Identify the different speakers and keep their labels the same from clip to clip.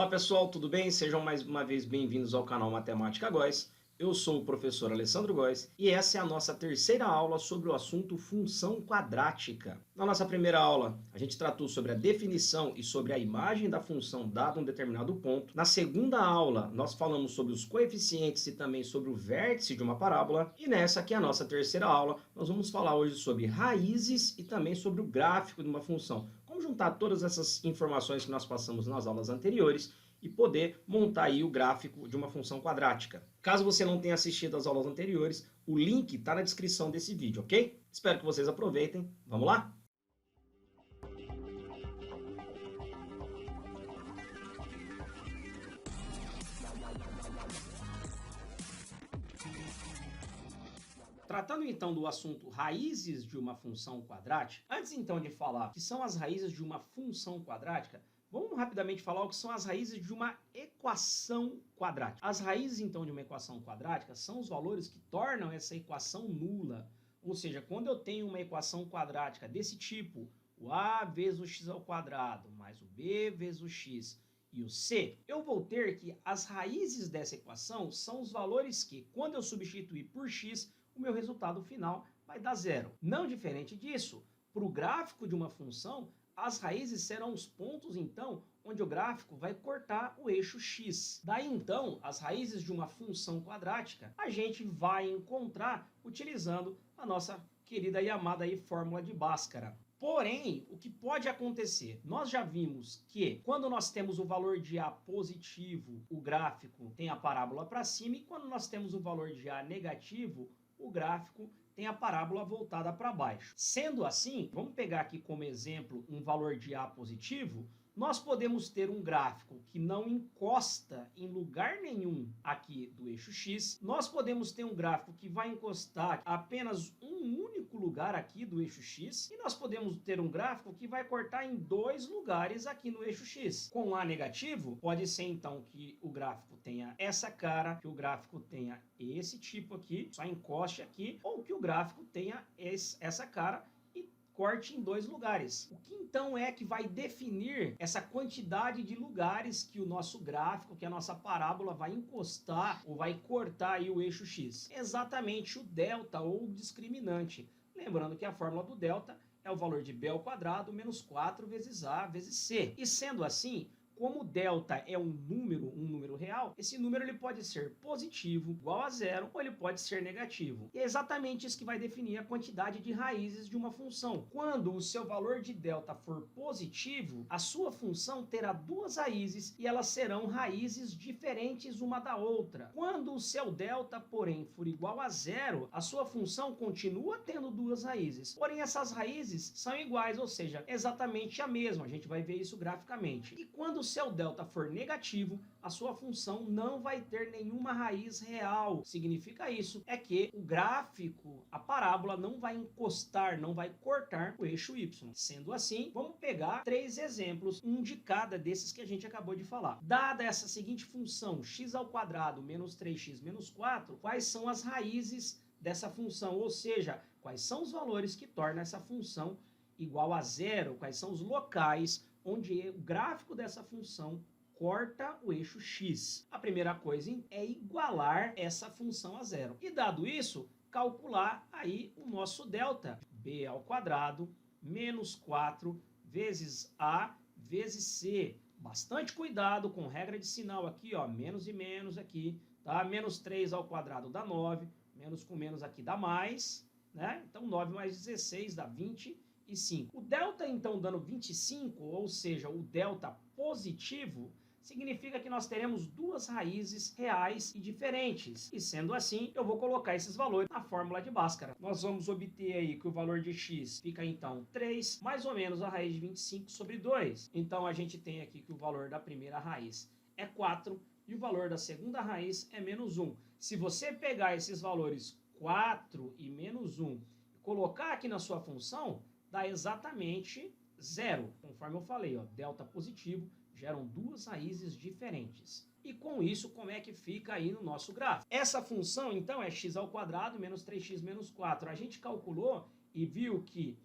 Speaker 1: Olá pessoal, tudo bem? Sejam mais uma vez bem-vindos ao canal Matemática Góes. Eu sou o professor Alessandro Góes e essa é a nossa terceira aula sobre o assunto função quadrática. Na nossa primeira aula, a gente tratou sobre a definição e sobre a imagem da função dada um determinado ponto. Na segunda aula, nós falamos sobre os coeficientes e também sobre o vértice de uma parábola. E nessa, que é a nossa terceira aula, nós vamos falar hoje sobre raízes e também sobre o gráfico de uma função. Como juntar todas essas informações que nós passamos nas aulas anteriores e poder montar aí o gráfico de uma função quadrática. Caso você não tenha assistido às aulas anteriores, o link está na descrição desse vídeo, ok? Espero que vocês aproveitem. Vamos lá? Tratando então do assunto raízes de uma função quadrática, antes então de falar o que são as raízes de uma função quadrática, vamos rapidamente falar o que são as raízes de uma equação quadrática. As raízes então de uma equação quadrática são os valores que tornam essa equação nula. Ou seja, quando eu tenho uma equação quadrática desse tipo, o a vezes o x ao quadrado mais o b vezes o x e o c, eu vou ter que as raízes dessa equação são os valores que, quando eu substituir por x, o meu resultado final vai dar zero. Não diferente disso, para o gráfico de uma função, as raízes serão os pontos, então, onde o gráfico vai cortar o eixo x. Daí, então, as raízes de uma função quadrática, a gente vai encontrar utilizando a nossa querida e amada aí, fórmula de Bhaskara. Porém, o que pode acontecer? Nós já vimos que quando nós temos o valor de A positivo, o gráfico tem a parábola para cima, e quando nós temos o valor de A negativo, o gráfico tem a parábola voltada para baixo. Sendo assim, vamos pegar aqui como exemplo um valor de A positivo, nós podemos ter um gráfico que não encosta em lugar nenhum aqui do eixo X. Nós podemos ter um gráfico que vai encostar apenas um único lugar aqui do eixo X. E nós podemos ter um gráfico que vai cortar em dois lugares aqui no eixo X. Com A negativo, pode ser então que o gráfico tenha essa cara, que o gráfico tenha esse tipo aqui, só encoste aqui, ou que o gráfico tenha essa cara e corte em dois lugares. O que então é que vai definir essa quantidade de lugares que o nosso gráfico, que a nossa parábola vai encostar ou vai cortar aí o eixo X? Exatamente o delta ou o discriminante. Lembrando que a fórmula do delta é o valor de b ao quadrado menos 4 vezes a vezes c. E sendo assim, como delta é um número real, esse número ele pode ser positivo, igual a zero, ou ele pode ser negativo. E é exatamente isso que vai definir a quantidade de raízes de uma função. Quando o seu valor de delta for positivo, a sua função terá duas raízes e elas serão raízes diferentes uma da outra. Quando o seu delta, porém, for igual a zero, a sua função continua tendo duas raízes. Porém, essas raízes são iguais, ou seja, exatamente a mesma. A gente vai ver isso graficamente. E quando o seu delta for negativo, a sua função não vai ter nenhuma raiz real. Significa isso é que o gráfico, a parábola, não vai encostar, não vai cortar o eixo y. Sendo assim, vamos pegar três exemplos, um de cada desses que a gente acabou de falar. Dada essa seguinte função, x ao quadrado menos 3x menos 4, quais são as raízes dessa função? Ou seja, quais são os valores que tornam essa função igual a zero? Quais são os locais onde o gráfico dessa função corta o eixo x? A primeira coisa é igualar essa função a zero. E dado isso, calcular aí o nosso delta. B ao quadrado menos 4 vezes A vezes C. Bastante cuidado com regra de sinal aqui, ó, menos e menos aqui, tá? Menos 3 ao quadrado dá 9, menos com menos aqui dá mais, né? Então 9 mais 16 dá 25. O delta, então, dando 25, ou seja, o delta positivo, significa que nós teremos duas raízes reais e diferentes. E sendo assim, eu vou colocar esses valores na fórmula de Bhaskara. Nós vamos obter aí que o valor de x fica, então, 3, mais ou menos a raiz de 25 sobre 2. Então, a gente tem aqui que o valor da primeira raiz é 4 e o valor da segunda raiz é menos 1. Se você pegar esses valores 4 e menos 1 e colocar aqui na sua função, dá exatamente zero. Conforme eu falei, ó, delta positivo geram duas raízes diferentes. E com isso, como é que fica aí no nosso gráfico? Essa função, então, é x ao quadrado menos 3x menos 4. A gente calculou e viu que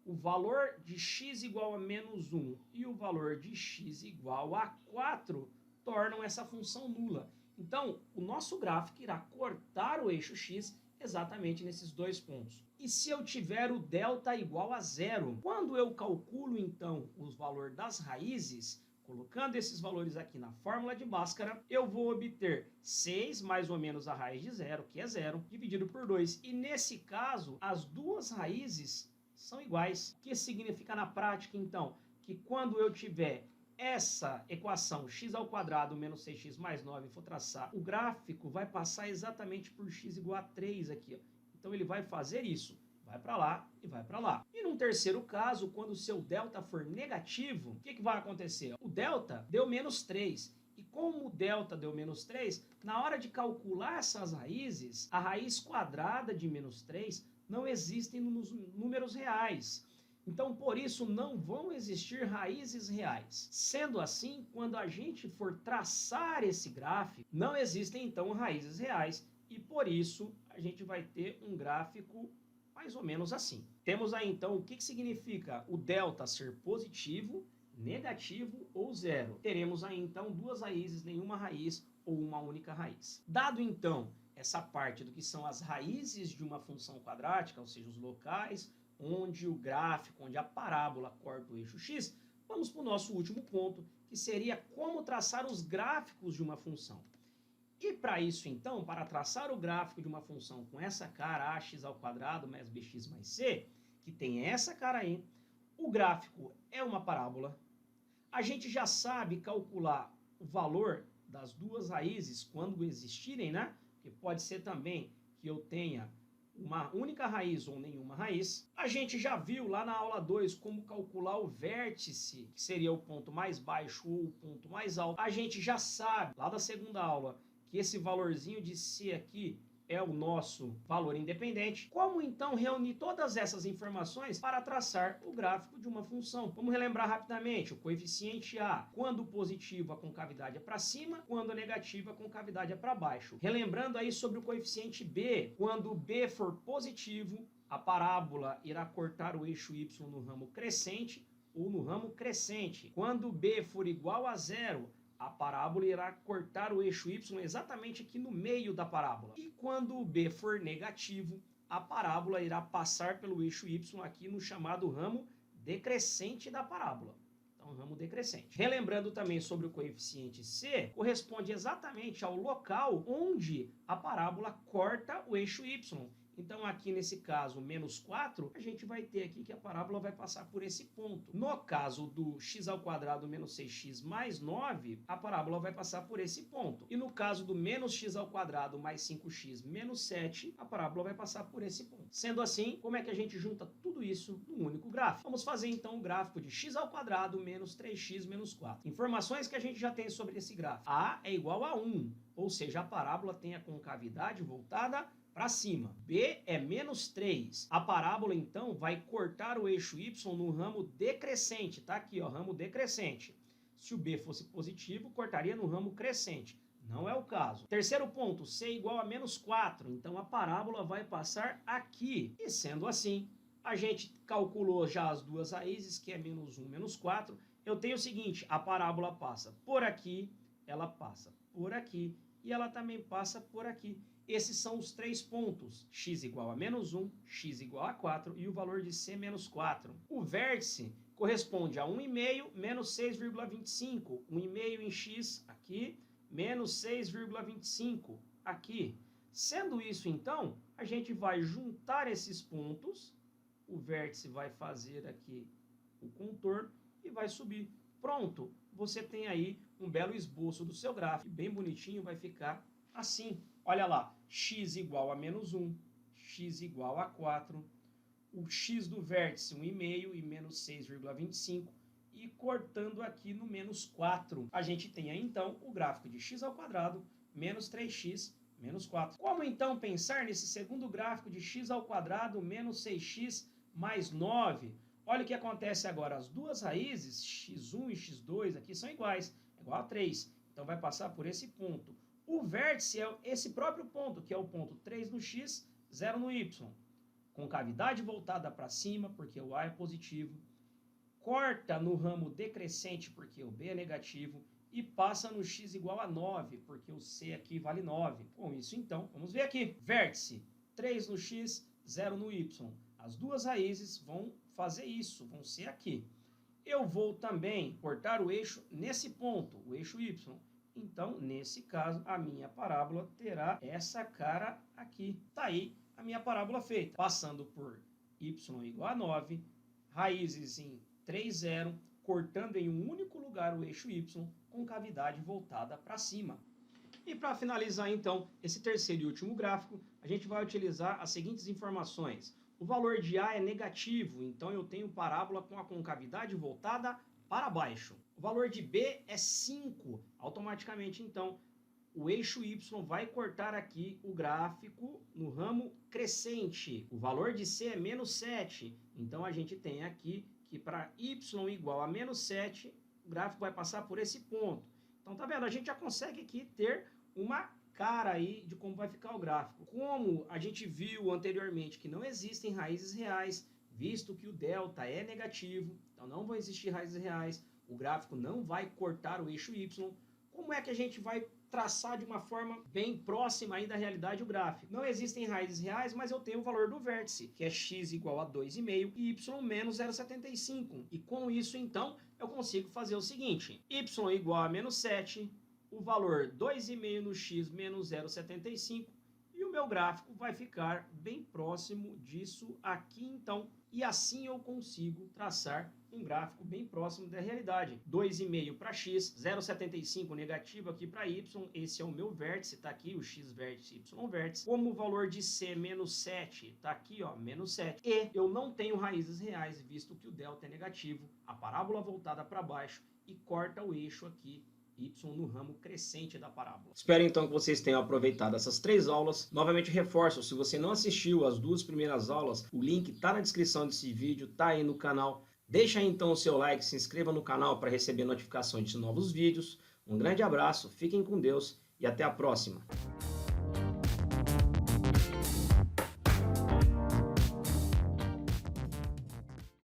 Speaker 1: o valor de x igual a menos 1 e o valor de x igual a 4 tornam essa função nula. Então, o nosso gráfico irá cortar o eixo x exatamente nesses dois pontos. E se eu tiver o delta igual a zero? Quando eu calculo, então, os valores das raízes, colocando esses valores aqui na fórmula de Bhaskara, eu vou obter 6 mais ou menos a raiz de zero, que é zero, dividido por 2. E nesse caso, as duas raízes são iguais. O que significa na prática, então? Que quando eu tiver essa equação x ao quadrado menos 6x mais 9 for traçar, o gráfico vai passar exatamente por x igual a 3 aqui, ó. Então ele vai fazer isso, vai para lá e vai para lá. E num terceiro caso, quando o seu delta for negativo, o que vai acontecer? O delta deu menos 3. E como o delta deu menos 3, na hora de calcular essas raízes, a raiz quadrada de menos 3 não existe nos números reais. Então, por isso, não vão existir raízes reais. Sendo assim, quando a gente for traçar esse gráfico, não existem, então, raízes reais. E, por isso, a gente vai ter um gráfico mais ou menos assim. Temos aí, então, o que significa o delta ser positivo, negativo ou zero. Teremos aí, então, duas raízes, nenhuma raiz ou uma única raiz. Dado, então, essa parte do que são as raízes de uma função quadrática, ou seja, os locais onde o gráfico, onde a parábola corta o eixo x, vamos para o nosso último ponto, que seria como traçar os gráficos de uma função. E para isso, então, para traçar o gráfico de uma função com essa cara, ax ao quadrado mais bx mais c, que tem essa cara aí, o gráfico é uma parábola. A gente já sabe calcular o valor das duas raízes quando existirem, né? Porque pode ser também que eu tenha uma única raiz ou nenhuma raiz. A gente já viu lá na aula 2 como calcular o vértice, que seria o ponto mais baixo ou o ponto mais alto. A gente já sabe, lá da segunda aula, que esse valorzinho de C aqui é o nosso valor independente. Como então reunir todas essas informações para traçar o gráfico de uma função? Vamos relembrar rapidamente. O coeficiente A, quando positivo, a concavidade é para cima, quando negativo, a concavidade é para baixo. Relembrando aí sobre o coeficiente B, quando B for positivo, a parábola irá cortar o eixo Y no ramo crescente ou no ramo crescente. Quando B for igual a zero, a parábola irá cortar o eixo Y exatamente aqui no meio da parábola. E quando o B for negativo, a parábola irá passar pelo eixo Y aqui no chamado ramo decrescente da parábola. Então, ramo decrescente. Relembrando também sobre o coeficiente C, corresponde exatamente ao local onde a parábola corta o eixo Y. Então, aqui nesse caso, menos 4, a gente vai ter aqui que a parábola vai passar por esse ponto. No caso do x ao quadrado menos 6x mais 9, a parábola vai passar por esse ponto. E no caso do menos x ao quadrado mais 5x menos 7, a parábola vai passar por esse ponto. Sendo assim, como é que a gente junta tudo isso num único gráfico? Vamos fazer então o gráfico de x ao quadrado menos 3x menos 4. Informações que a gente já tem sobre esse gráfico. A é igual a 1, ou seja, a parábola tem a concavidade voltada para cima. B é menos 3. A parábola, então, vai cortar o eixo Y no ramo decrescente. Tá aqui, ó, ramo decrescente. Se o B fosse positivo, cortaria no ramo crescente. Não é o caso. Terceiro ponto, C igual a menos 4. Então, a parábola vai passar aqui. E sendo assim, a gente calculou já as duas raízes, que é menos 1, menos 4. Eu tenho o seguinte, a parábola passa por aqui, ela passa por aqui e ela também passa por aqui. Esses são os três pontos, x igual a menos 1, x igual a 4 e o valor de C menos 4. O vértice corresponde a 1,5 menos 6,25. 1,5 em x aqui, menos 6,25 aqui. Sendo isso, então, a gente vai juntar esses pontos, o vértice vai fazer aqui o contorno e vai subir. Pronto, você tem aí um belo esboço do seu gráfico, bem bonitinho, vai ficar assim. Olha lá, x igual a menos 1, x igual a 4, o x do vértice 1,5 e menos 6,25, e cortando aqui no menos 4. A gente tem aí, então, o gráfico de x ao quadrado menos 3x menos 4. Como, então, pensar nesse segundo gráfico de x ao quadrado menos 6x mais 9? Olha o que acontece agora. As duas raízes, x1 e x2, aqui são iguais, é igual a 3. Então, vai passar por esse ponto. O vértice é esse próprio ponto, que é o ponto 3 no x, 0 no y. Concavidade voltada para cima, porque o A é positivo. Corta no ramo decrescente, porque o B é negativo. e passa no x igual a 9, porque o c aqui vale 9. Bom, isso então, vamos ver aqui. Vértice, 3 no x, 0 no y. As duas raízes vão fazer isso, vão ser aqui. Eu vou também cortar o eixo nesse ponto, o eixo y. Então, nesse caso, a minha parábola terá essa cara aqui. Tá aí a minha parábola feita. Passando por y igual a 9, raízes em 3, 0, cortando em um único lugar o eixo y, com cavidade voltada para cima. E para finalizar, então, esse terceiro e último gráfico, a gente vai utilizar as seguintes informações. O valor de A é negativo, então eu tenho parábola com a concavidade voltada para baixo. O valor de B é 5. Automaticamente, então, o eixo Y vai cortar aqui o gráfico no ramo crescente. O valor de C é menos 7. Então, a gente tem aqui que para Y igual a menos 7, o gráfico vai passar por esse ponto. Então, tá vendo? A gente já consegue aqui ter uma cara aí de como vai ficar o gráfico. Como a gente viu anteriormente que não existem raízes reais, visto que o delta é negativo, então não vão existir raízes reais, o gráfico não vai cortar o eixo Y, como é que a gente vai traçar de uma forma bem próxima aí da realidade o gráfico? Não existem raízes reais, mas eu tenho o valor do vértice, que é x igual a 2,5 e y menos 0,75. E com isso, então, eu consigo fazer o seguinte: y igual a menos 7, o valor 2,5 no x menos 0,75, e o meu gráfico vai ficar bem próximo disso aqui, então. E assim eu consigo traçar um gráfico bem próximo da realidade. 2,5 para x, 0,75 negativo aqui para y, esse é o meu vértice, está aqui o x vértice, y vértice. Como o valor de c menos 7, está aqui, ó, menos 7. E eu não tenho raízes reais, visto que o delta é negativo, a parábola voltada para baixo e corta o eixo aqui y no ramo crescente da parábola. Espero então que vocês tenham aproveitado essas 3 aulas. Novamente reforço, se você não assistiu as 2 primeiras aulas, o link está na descrição desse vídeo, está aí no canal. Deixa aí então o seu like, se inscreva no canal para receber notificações de novos vídeos. Um grande abraço, fiquem com Deus e até a próxima.